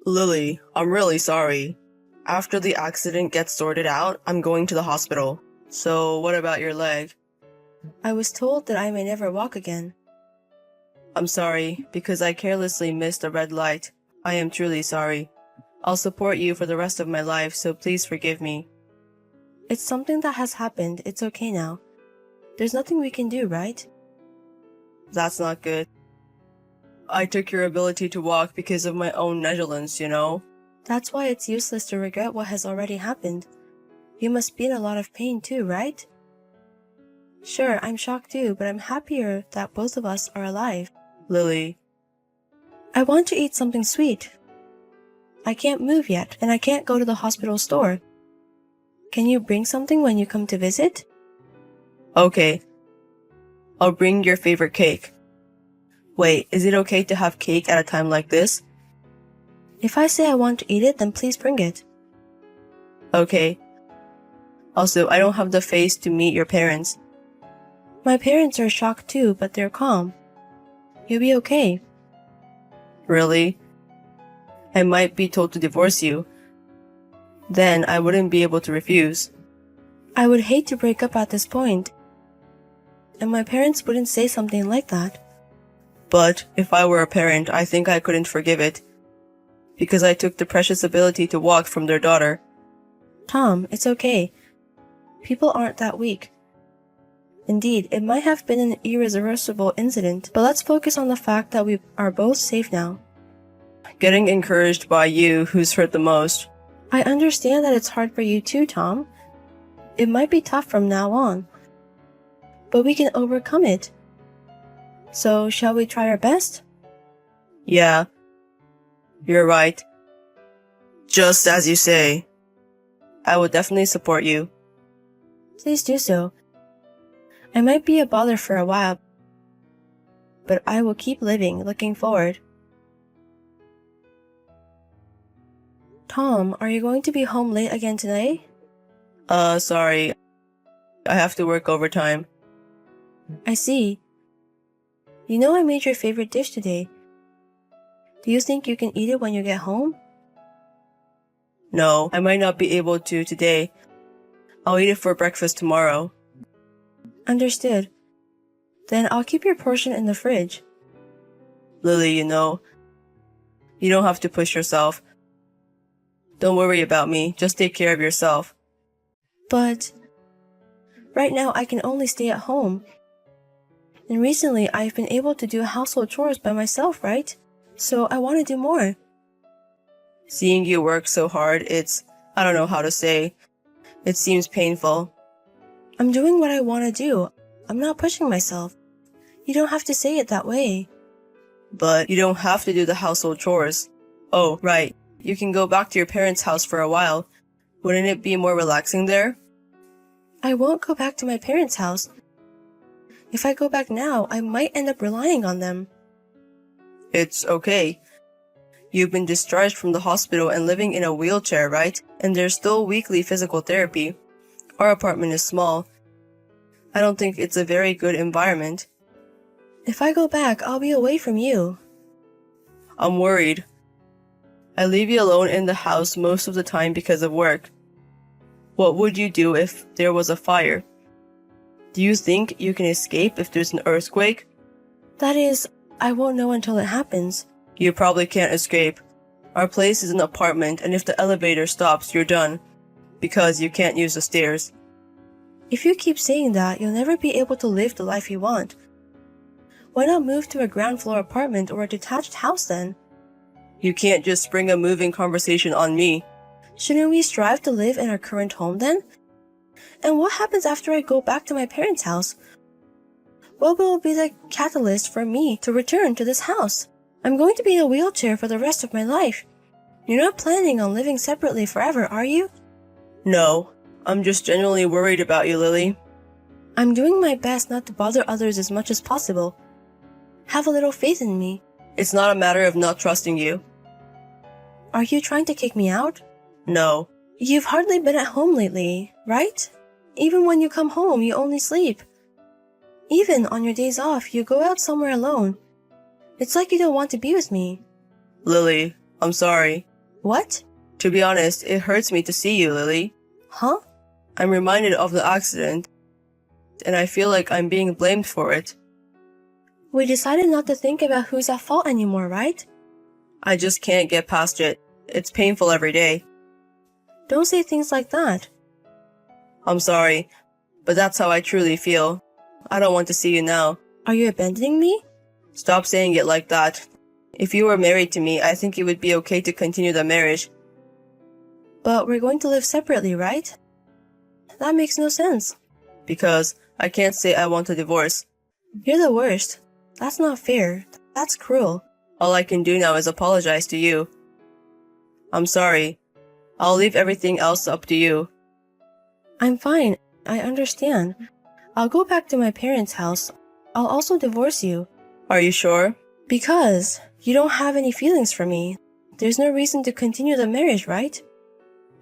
Lily, I'm really sorry. After the accident gets sorted out, I'm going to the hospital. So, what about your leg? I was told that I may never walk again. I'm sorry, because I carelessly missed a red light. I am truly sorry. I'll support you for the rest of my life, so please forgive me. It's something that has happened. It's okay now. There's nothing we can do, right? That's not good. I took your ability to walk because of my own negligence, you know? That's why it's useless to regret what has already happened. You must be in a lot of pain too, right? Sure, I'm shocked too, but I'm happier that both of us are alive. Lily. I want to eat something sweet. I can't move yet, and I can't go to the hospital store. Can you bring something when you come to visit? Okay. I'll bring your favorite cake. Wait, is it okay to have cake at a time like this? If I say I want to eat it, then please bring it. Okay. Also, I don't have the face to meet your parents. My parents are shocked too, but they're calm. You'll be okay. Really? I might be told to divorce you. Then I wouldn't be able to refuse. I would hate to break up at this point, and my parents wouldn't say something like that. But if I were a parent, I think I couldn't forgive it. Because I took the precious ability to walk from their daughter. Tom, it's okay. People aren't that weak. Indeed, it might have been an irreversible incident, but let's focus on the fact that we are both safe now. Getting encouraged by you who's hurt the most. I understand that it's hard for you too, Tom. It might be tough from now on, but we can overcome it. So, shall we try our best? Yeah. You're right. Just as you say. I will definitely support you. Please do so. I might be a bother for a while, but I will keep living, looking forward. Tom, are you going to be home late again today? Sorry. I have to work overtime. I see. You know I made your favorite dish today. Do you think you can eat it when you get home? No, I might not be able to today. I'll eat it for breakfast tomorrow. Understood. Then I'll keep your portion in the fridge. Lily, you don't have to push yourself. Don't worry about me, just take care of yourself. But right now I can only stay at home. And recently I've been able to do household chores by myself, right? So I want to do more. Seeing you work so hard, I don't know how to say. It seems painful. I'm doing what I want to do. I'm not pushing myself. You don't have to say it that way. But you don't have to do the household chores. Oh, right. You can go back to your parents' house for a while. Wouldn't it be more relaxing there? I won't go back to my parents' house. If I go back now, I might end up relying on them. It's okay. You've been discharged from the hospital and living in a wheelchair, right? And there's still weekly physical therapy. Our apartment is small. I don't think it's a very good environment. If I go back, I'll be away from you. I'm worried. I leave you alone in the house most of the time because of work. What would you do if there was a fire? Do you think you can escape if there's an earthquake? That is, I won't know until it happens. You probably can't escape. Our place is an apartment, and if the elevator stops, you're done. Because you can't use the stairs. If you keep saying that, you'll never be able to live the life you want. Why not move to a ground floor apartment or a detached house then? You can't just spring a moving conversation on me. Shouldn't we strive to live in our current home then? And what happens after I go back to my parents' house? What will be the catalyst for me to return to this house? I'm going to be in a wheelchair for the rest of my life. You're not planning on living separately forever, are you? No, I'm just genuinely worried about you, Lily. I'm doing my best not to bother others as much as possible. Have a little faith in me. It's not a matter of not trusting you. Are you trying to kick me out? No. You've hardly been at home lately, right? Even when you come home, you only sleep. Even on your days off, you go out somewhere alone. It's like you don't want to be with me. Lily, I'm sorry. What? To be honest, it hurts me to see you, Lily. Huh? I'm reminded of the accident, and I feel like I'm being blamed for it. We decided not to think about who's at fault anymore, right? I just can't get past it. It's painful every day. Don't say things like that. I'm sorry, but that's how I truly feel. I don't want to see you now. Are you abandoning me? Stop saying it like that. If you were married to me, I think it would be okay to continue the marriage. But we're going to live separately, right? That makes no sense. Because I can't say I want a divorce. You're the worst. That's not fair. That's cruel. All I can do now is apologize to you. I'm sorry. I'll leave everything else up to you. I'm fine. I understand. I'll go back to my parents' house. I'll also divorce you. Are you sure? Because you don't have any feelings for me. There's no reason to continue the marriage, right?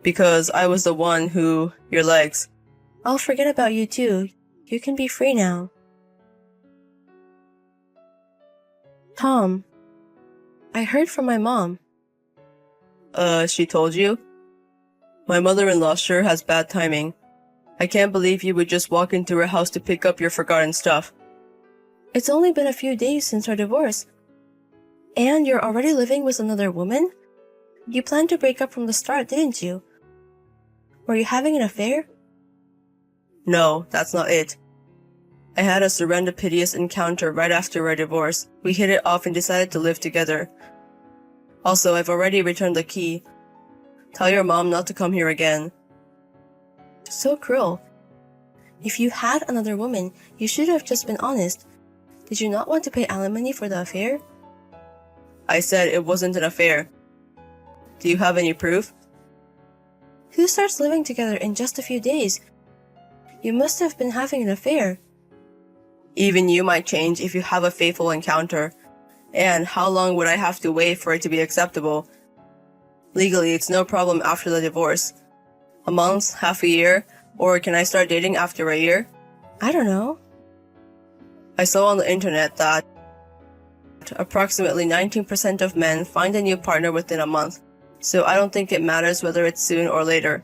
Because I was the one who... your legs. I'll forget about you too. You can be free now. Tom, I heard from my mom. She told you? My mother-in-law sure has bad timing. I can't believe you would just walk into her house to pick up your forgotten stuff. It's only been a few days since our divorce. And you're already living with another woman? You planned to break up from the start, didn't you? Were you having an affair? No, that's not it. I had a serendipitous encounter right after our divorce. We hit it off and decided to live together. Also, I've already returned the key. Tell your mom not to come here again. So cruel. If you had another woman, you should have just been honest. Did you not want to pay alimony for the affair? I said it wasn't an affair. Do you have any proof? Who starts living together in just a few days? You must have been having an affair. Even you might change if you have a faithful encounter. And how long would I have to wait for it to be acceptable? Legally, it's no problem after the divorce. A month, half a year, or can I start dating after a year? I don't know. I saw on the internet that approximately 19% of men find a new partner within a month. So I don't think it matters whether it's soon or later.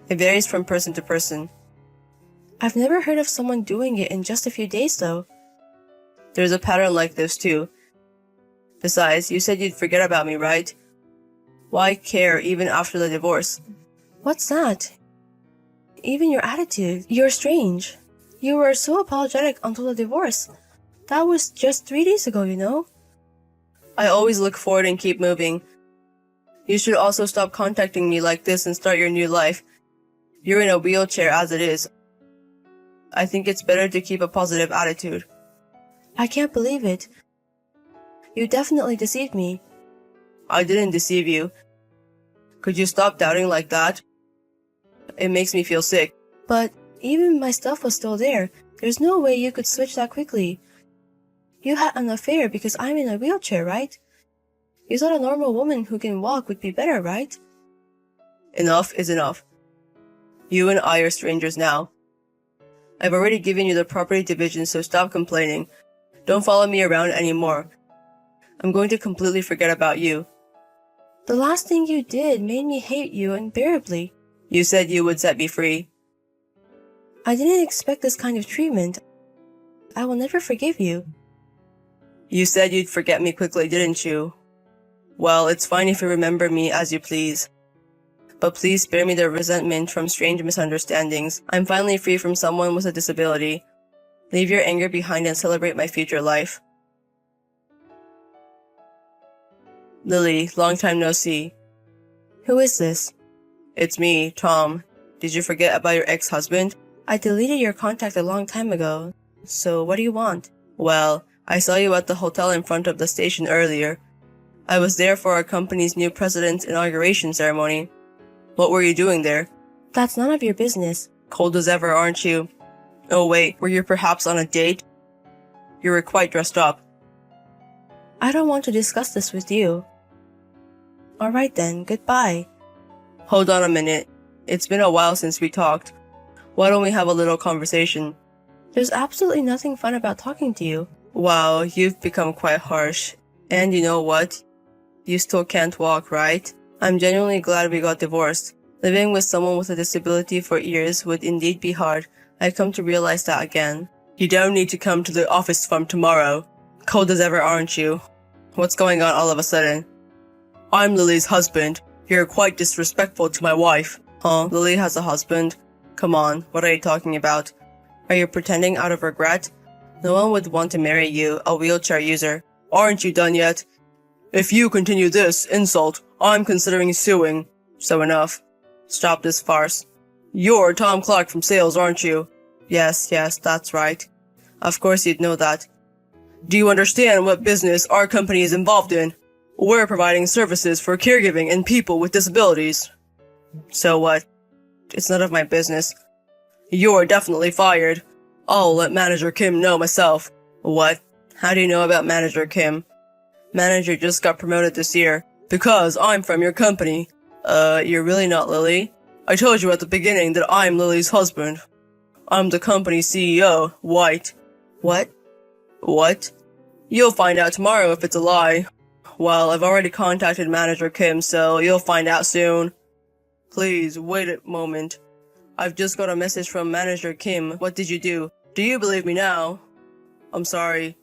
It varies from person to person. I've never heard of someone doing it in just a few days though. There's a pattern like this too. Besides, you said you'd forget about me, right? Why care even after the divorce? What's that? Even your attitude, you're strange. You were so apologetic until the divorce. That was just 3 days ago, you know? I always look forward and keep moving. You should also stop contacting me like this and start your new life. You're in a wheelchair as it is. I think it's better to keep a positive attitude. I can't believe it. You definitely deceived me. I didn't deceive you. Could you stop doubting like that? It makes me feel sick. But even my stuff was still there. There's no way you could switch that quickly. You had an affair because I'm in a wheelchair, right? You thought a normal woman who can walk would be better, right? Enough is enough. You and I are strangers now. I've already given you the property division, so stop complaining. Don't follow me around anymore. I'm going to completely forget about you. The last thing you did made me hate you unbearably. You said you would set me free. I didn't expect this kind of treatment. I will never forgive you. You said you'd forget me quickly, didn't you? Well, it's fine if you remember me as you please. But please spare me the resentment from strange misunderstandings. I'm finally free from someone with a disability. Leave your anger behind and celebrate my future life. Lily, long time no see. Who is this? It's me, Tom. Did you forget about your ex-husband? I deleted your contact a long time ago. So what do you want? Well, I saw you at the hotel in front of the station earlier. I was there for our company's new president's inauguration ceremony. What were you doing there? That's none of your business. Cold as ever, aren't you? Oh wait, were you perhaps on a date? You were quite dressed up. I don't want to discuss this with you. Alright then, goodbye. Hold on a minute. It's been a while since we talked. Why don't we have a little conversation? There's absolutely nothing fun about talking to you. Wow, you've become quite harsh. And you know what? You still can't walk, right? I'm genuinely glad we got divorced. Living with someone with a disability for years would indeed be hard. I've come to realize that again. You don't need to come to the office from tomorrow. Cold as ever, aren't you? What's going on all of a sudden? I'm Lily's husband. You're quite disrespectful to my wife. Huh? Lily has a husband? Come on, what are you talking about? Are you pretending out of regret? No one would want to marry you, a wheelchair user. Aren't you done yet? If you continue this insult, I'm considering suing. So enough. Stop this farce. You're Tom Clark from sales, aren't you? Yes, that's right. Of course you'd know that. Do you understand what business our company is involved in? We're providing services for caregiving and people with disabilities. So what? It's none of my business. You're definitely fired. I'll let Manager Kim know myself. What? How do you know about Manager Kim? Manager just got promoted this year. Because I'm from your company. You're really not Lily. I told you at the beginning that I'm Lily's husband. I'm the company's CEO, White. What? What? You'll find out tomorrow if it's a lie. Well, I've already contacted Manager Kim, so you'll find out soon. Please, wait a moment. I've just got a message from Manager Kim. What did you do? Do you believe me now? I'm sorry.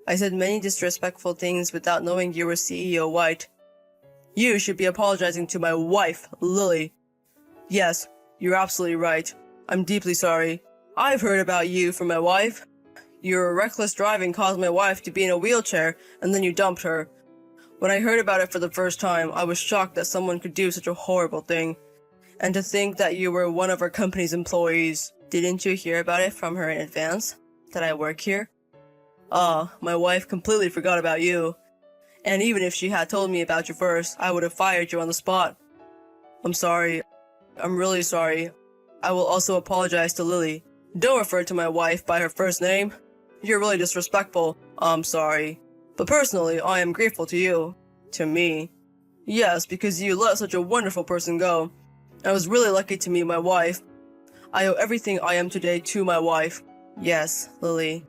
I said many disrespectful things without knowing you were CEO White. You should be apologizing to my wife, Lily. Yes, you're absolutely right. I'm deeply sorry. I've heard about you from my wife. Your reckless driving caused my wife to be in a wheelchair, and then you dumped her. When I heard about it for the first time, I was shocked that someone could do such a horrible thing. And to think that you were one of our company's employees. Didn't you hear about it from her in advance? That I work here? My wife completely forgot about you. And even if she had told me about you first, I would have fired you on the spot. I'm sorry. I'm really sorry. I will also apologize to Lily. Don't refer to my wife by her first name. You're really disrespectful. I'm sorry. But personally, I am grateful to you. To me. Yes, because you let such a wonderful person go. I was really lucky to meet my wife. I owe everything I am today to my wife. Yes, Lily.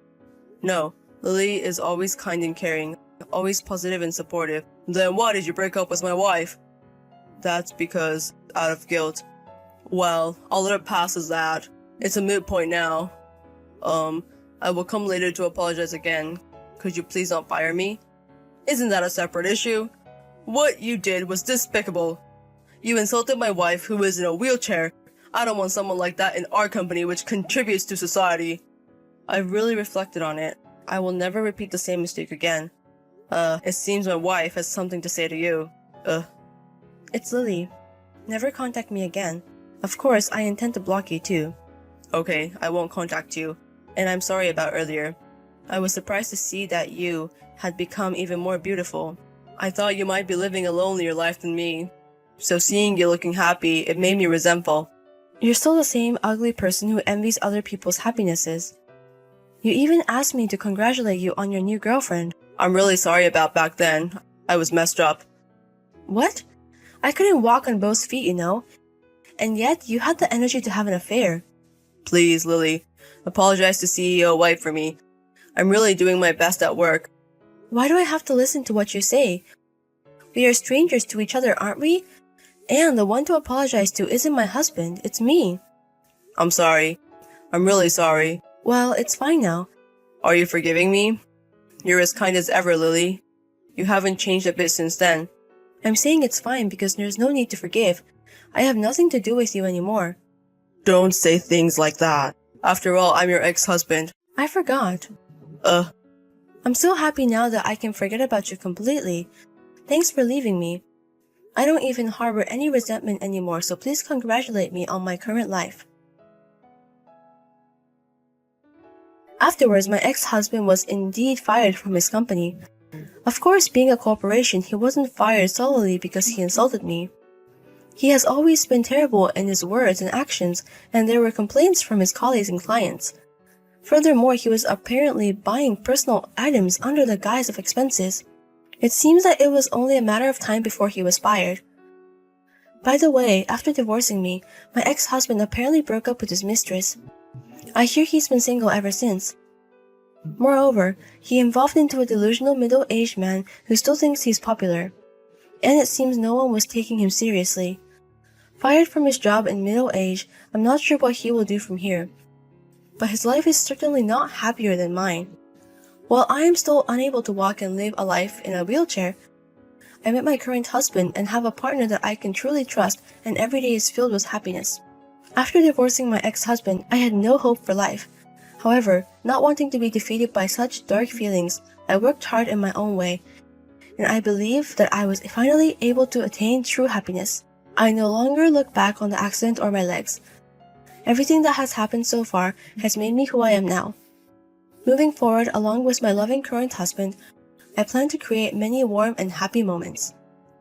No, Lily is always kind and caring, always positive and supportive. Then why did you break up with my wife? That's because, out of guilt. Well, I'll let it pass as that. It's a moot point now. I will come later to apologize again. Could you please not fire me? Isn't that a separate issue? What you did was despicable. You insulted my wife who is in a wheelchair. I don't want someone like that in our company which contributes to society. I've really reflected on it. I will never repeat the same mistake again. It seems my wife has something to say to you. It's Lily. Never contact me again. Of course, I intend to block you too. Okay, I won't contact you. And I'm sorry about earlier. I was surprised to see that you had become even more beautiful. I thought you might be living a lonelier life than me. So seeing you looking happy, it made me resentful. You're still the same ugly person who envies other people's happinesses. You even asked me to congratulate you on your new girlfriend. I'm really sorry about back then. I was messed up. What? I couldn't walk on both feet, you know. And yet, you had the energy to have an affair. Please, Lily. Apologize to CEO White for me. I'm really doing my best at work. Why do I have to listen to what you say? We are strangers to each other, aren't we? And the one to apologize to isn't my husband, it's me. I'm sorry. I'm really sorry. Well, it's fine now. Are you forgiving me? You're as kind as ever, Lily. You haven't changed a bit since then. I'm saying it's fine because there's no need to forgive. I have nothing to do with you anymore. Don't say things like that. After all, I'm your ex-husband. I forgot. I'm so happy now that I can forget about you completely. Thanks for leaving me. I don't even harbor any resentment anymore, so please congratulate me on my current life. Afterwards, my ex-husband was indeed fired from his company. Of course, being a corporation, he wasn't fired solely because he insulted me. He has always been terrible in his words and actions, and there were complaints from his colleagues and clients. Furthermore, he was apparently buying personal items under the guise of expenses. It seems that it was only a matter of time before he was fired. By the way, after divorcing me, my ex-husband apparently broke up with his mistress. I hear he's been single ever since. Moreover, he evolved into a delusional middle-aged man who still thinks he's popular. and it seems no one was taking him seriously. Fired from his job in middle age, I'm not sure what he will do from here. But his life is certainly not happier than mine. While I am still unable to walk and live a life in a wheelchair, I met my current husband and have a partner that I can truly trust, and every day is filled with happiness. After divorcing my ex-husband, I had no hope for life. However, not wanting to be defeated by such dark feelings, I worked hard in my own way, and I believe that I was finally able to attain true happiness. I no longer look back on the accident or my legs. Everything that has happened so far has made me who I am now. Moving forward, along with my loving current husband, I plan to create many warm and happy moments.